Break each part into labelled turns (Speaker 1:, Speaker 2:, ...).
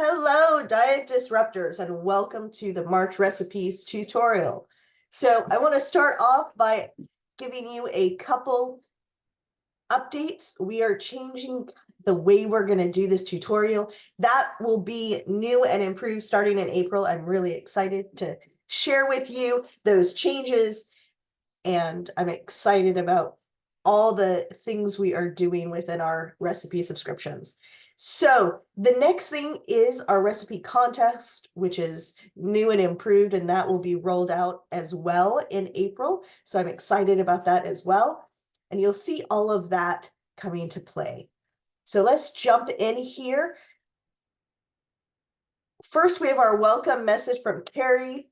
Speaker 1: Hello, diet disruptors, and welcome to the March recipes tutorial. So I want to start off by giving you a couple updates. We are changing the way we're going to do this tutorial. That will be new and improved starting in April. I'm really excited to share with you those changes, and I'm excited about all the things we are doing within our recipe subscriptions. So the next thing is our recipe contest, which is new and improved, and that will be rolled out as well in April. So I'm excited about that as well. And you'll see all of that coming to play. So let's jump in here. First, we have our welcome message from Carrie.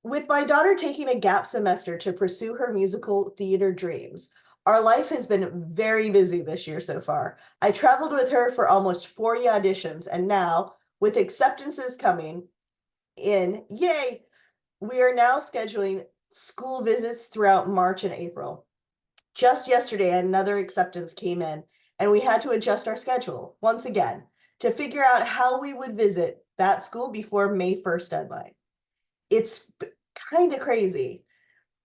Speaker 1: With my daughter taking a gap semester to pursue her musical theater dreams, our life has been very busy this year so far. I traveled with her for almost 40 auditions, and now, with acceptances coming in, yay, we are now scheduling school visits throughout March and April. Just yesterday, another acceptance came in, and we had to adjust our schedule once again to figure out how we would visit that school before May 1st deadline. It's kind of crazy.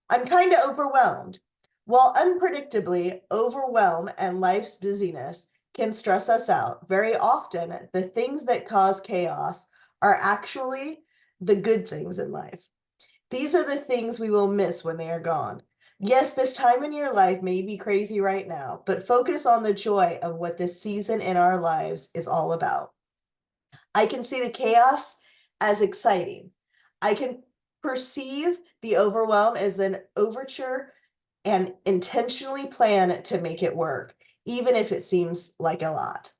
Speaker 1: I'm kind of overwhelmed. While unpredictably, overwhelm and life's busyness can stress us out, very often the things that cause chaos are actually the good things in life. These are the things we will miss when they are gone. Yes, this time in your life may be crazy right now, but focus on the joy of what this season in our lives is all about. I can see the chaos as exciting. I can perceive the overwhelm as an overture and intentionally plan to make it work, even if it seems like a lot.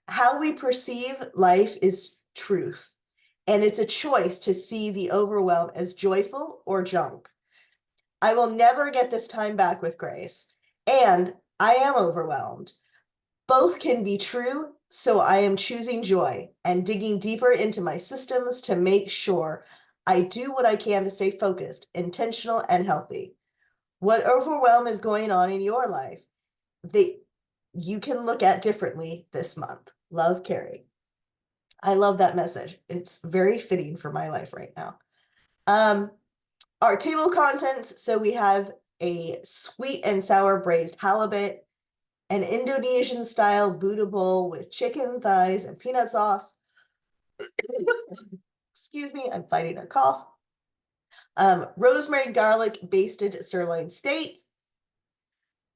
Speaker 1: How we perceive life is truth, and it's a choice to see the overwhelm as joyful or junk. I will never get this time back with Grace, and I am overwhelmed. Both can be true, so I am choosing joy and digging deeper into my systems to make sure I do what I can to stay focused, intentional, and healthy. What overwhelm is going on in your life that you can look at differently this month? Love, Carrie. I love that message. It's very fitting for my life right now. Our table contents. So we have a sweet and sour braised halibut, an Indonesian style Buddha bowl with chicken thighs and peanut sauce. Excuse me, I'm fighting a cough. Rosemary garlic basted sirloin steak,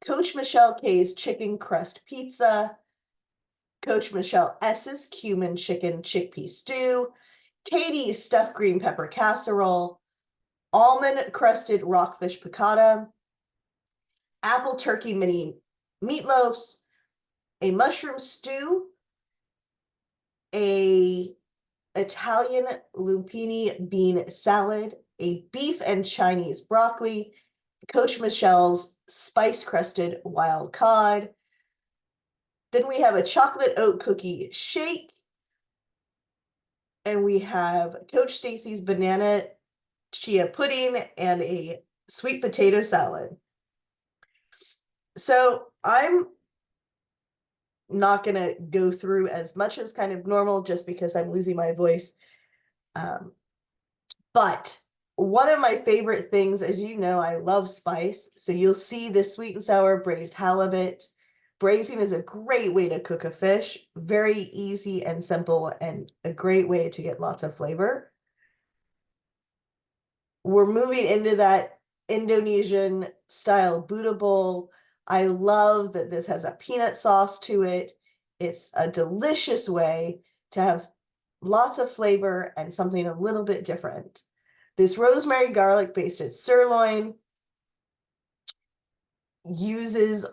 Speaker 1: Coach Michelle K's chicken crust pizza, Coach Michelle S's cumin chicken chickpea stew, Katie's stuffed green pepper casserole, almond crusted rockfish piccata, apple turkey mini meatloafs, a mushroom stew, a Italian lupini bean salad, a beef and Chinese broccoli, Coach Michelle's spice crusted wild cod. Then we have a chocolate oat cookie shake, and we have Coach Stacy's banana chia pudding and a sweet potato salad. So I'm not going to go through as much as kind of normal just because I'm losing my voice. But one of my favorite things, as you know, I love spice. So you'll see this sweet and sour braised halibut. Braising is a great way to cook a fish. Very easy and simple, and a great way to get lots of flavor. We're moving into that Indonesian style Buddha bowl. I love that this has a peanut sauce to it. It's a delicious way to have lots of flavor and something a little bit different. This rosemary garlic basted sirloin uses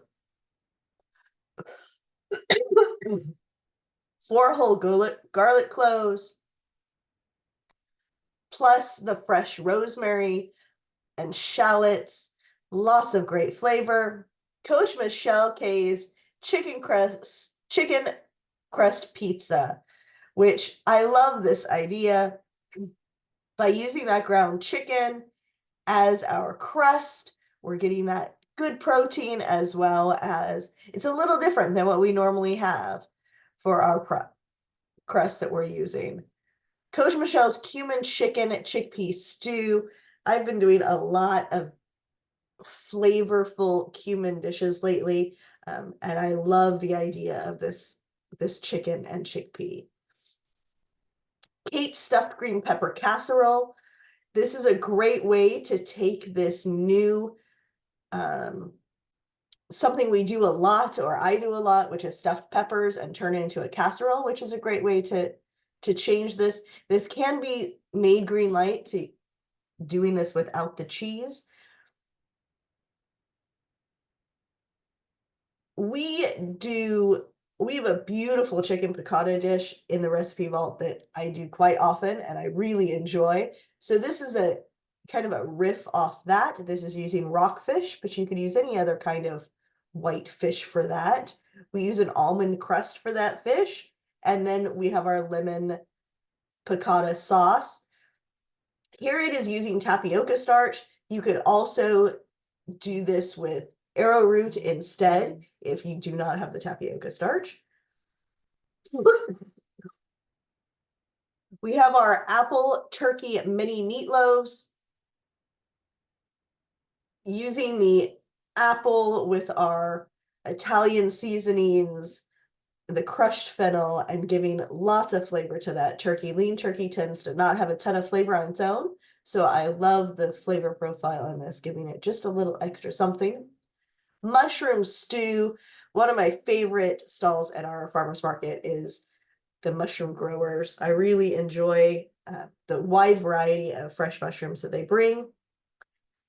Speaker 1: 4 whole garlic cloves, plus the fresh rosemary and shallots, lots of great flavor. Coach Michelle K's chicken crust pizza, which I love this idea. By using that ground chicken as our crust, we're getting that good protein, as well as it's a little different than what we normally have for our crust that we're using. Coach Michelle's cumin chicken chickpea stew. I've been doing a lot of flavorful cumin dishes lately, and I love the idea of this chicken and chickpea. Kate's stuffed green pepper casserole. This is a great way to take this new something we do a lot, or I do a lot, which is stuffed peppers, and turn it into a casserole, which is a great way to change this. This can be made green light to doing this without the cheese. We have a beautiful chicken piccata dish in the recipe vault that I do quite often and I really enjoy. So this is a kind of a riff off that. This is using rockfish, but you could use any other kind of white fish for that. We use an almond crust for that fish. And then we have our lemon piccata sauce. Here it is using tapioca starch. You could also do this with arrowroot instead if you do not have the tapioca starch. We have our apple turkey mini meatloaves. Using the apple with our Italian seasonings, the crushed fennel, and giving lots of flavor to that turkey. Lean turkey tends to not have a ton of flavor on its own, so I love the flavor profile in this, giving it just a little extra something. Mushroom stew. One of my favorite stalls at our farmers market is the Mushroom Growers. I really enjoy the wide variety of fresh mushrooms that they bring.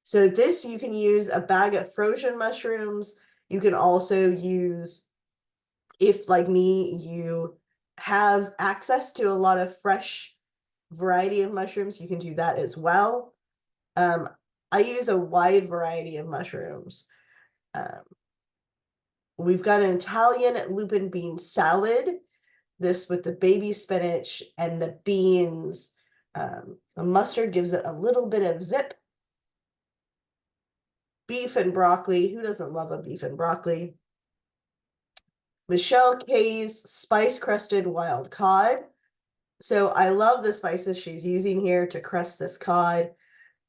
Speaker 1: So this, you can use a bag of frozen mushrooms. You can also use, if like me, you have access to a lot of fresh variety of mushrooms, you can do that as well. I use a wide variety of mushrooms. We've got an Italian lupin bean salad. This with the baby spinach and the beans. The mustard gives it a little bit of zip. Beef and broccoli. Who doesn't love a beef and broccoli? Michelle K's spice crusted wild cod. So I love the spices she's using here to crust this cod,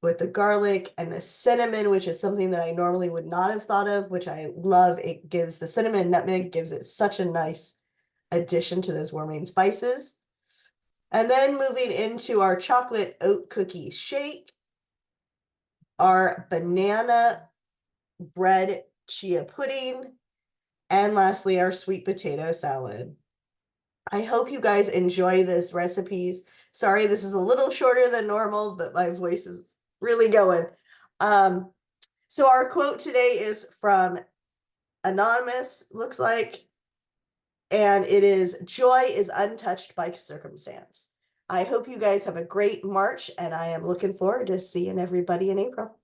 Speaker 1: with the garlic and the cinnamon, which is something that I normally would not have thought of, which I love. It gives the cinnamon nutmeg, gives it such a nice addition to those warming spices. And then moving into our chocolate oat cookie shake, our banana bread chia pudding, and lastly, our sweet potato salad. I hope you guys enjoy this recipes. Sorry, this is a little shorter than normal, but my voice is really going. So our quote today is from Anonymous, looks like, and it is, "Joy is untouched by circumstance." I hope you guys have a great March, and I am looking forward to seeing everybody in April.